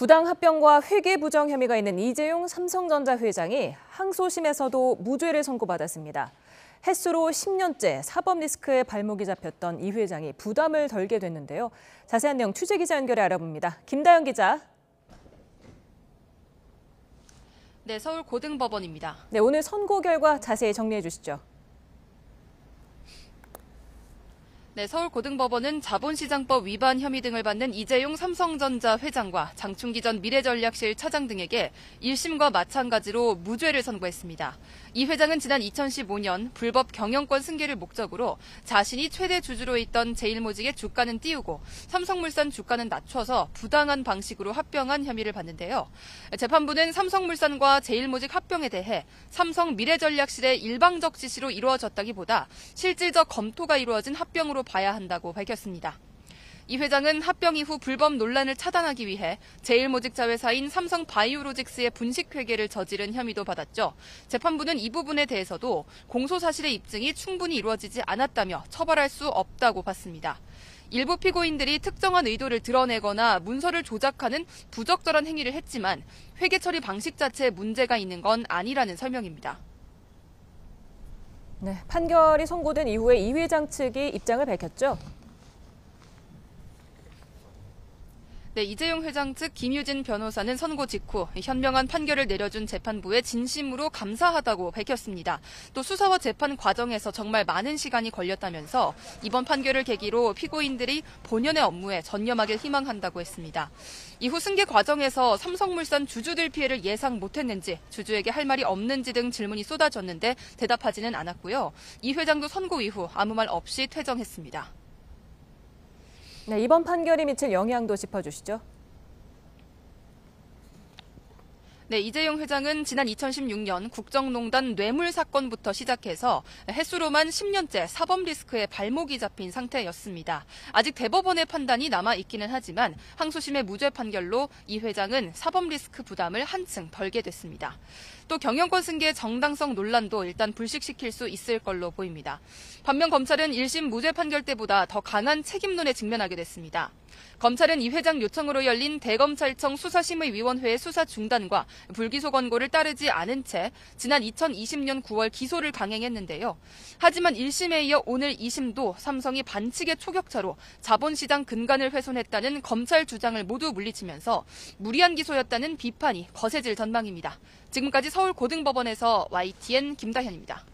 부당 합병과 회계 부정 혐의가 있는 이재용 삼성전자 회장이 항소심에서도 무죄를 선고받았습니다. 햇수로 10년째 사법 리스크에 발목이 잡혔던 이 회장이 부담을 덜게 됐는데요. 자세한 내용 취재기자 연결해 알아봅니다. 김다연 기자. 네, 서울고등법원입니다. 네, 오늘 선고 결과 자세히 정리해 주시죠. 네, 서울고등법원은 자본시장법 위반 혐의 등을 받는 이재용 삼성전자 회장과 장충기 전 미래전략실 차장 등에게 1심과 마찬가지로 무죄를 선고했습니다. 이 회장은 지난 2015년 불법 경영권 승계를 목적으로 자신이 최대 주주로 있던 제일모직의 주가는 띄우고 삼성물산 주가는 낮춰서 부당한 방식으로 합병한 혐의를 받는데요. 재판부는 삼성물산과 제일모직 합병에 대해 삼성 미래전략실의 일방적 지시로 이루어졌다기보다 실질적 검토가 이루어진 합병으로 봐야 한다고 밝혔습니다. 이 회장은 합병 이후 불법 논란을 차단하기 위해 제일모직 자회사인 삼성바이오로직스의 분식회계를 저지른 혐의도 받았죠. 재판부는 이 부분에 대해서도 공소사실의 입증이 충분히 이루어지지 않았다며 처벌할 수 없다고 봤습니다. 일부 피고인들이 특정한 의도를 드러내거나 문서를 조작하는 부적절한 행위를 했지만 회계 처리 방식 자체에 문제가 있는 건 아니라는 설명입니다. 네, 판결이 선고된 이후에 이 회장 측이 입장을 밝혔죠. 네, 이재용 회장 측 김유진 변호사는 선고 직후 현명한 판결을 내려준 재판부에 진심으로 감사하다고 밝혔습니다. 또 수사와 재판 과정에서 정말 많은 시간이 걸렸다면서 이번 판결을 계기로 피고인들이 본연의 업무에 전념하길 희망한다고 했습니다. 이후 승계 과정에서 삼성물산 주주들 피해를 예상 못했는지, 주주에게 할 말이 없는지 등 질문이 쏟아졌는데 대답하지는 않았고요. 이 회장도 선고 이후 아무 말 없이 퇴정했습니다. 네, 이번 판결이 미칠 영향도 짚어주시죠. 네, 이재용 회장은 지난 2016년 국정농단 뇌물 사건부터 시작해서 햇수로만 10년째 사법 리스크에 발목이 잡힌 상태였습니다. 아직 대법원의 판단이 남아 있기는 하지만 항소심의 무죄 판결로 이 회장은 사법 리스크 부담을 한층 덜게 됐습니다. 또 경영권 승계의 정당성 논란도 일단 불식시킬 수 있을 걸로 보입니다. 반면 검찰은 1심 무죄 판결 때보다 더 강한 책임론에 직면하게 됐습니다. 검찰은 이 회장 요청으로 열린 대검찰청 수사심의위원회의 수사 중단과 불기소 권고를 따르지 않은 채 지난 2020년 9월 기소를 강행했는데요. 하지만 1심에 이어 오늘 2심도 삼성이 반칙의 초격차로 자본시장 근간을 훼손했다는 검찰 주장을 모두 물리치면서 무리한 기소였다는 비판이 거세질 전망입니다. 지금까지 서울고등법원에서 YTN 김다현입니다.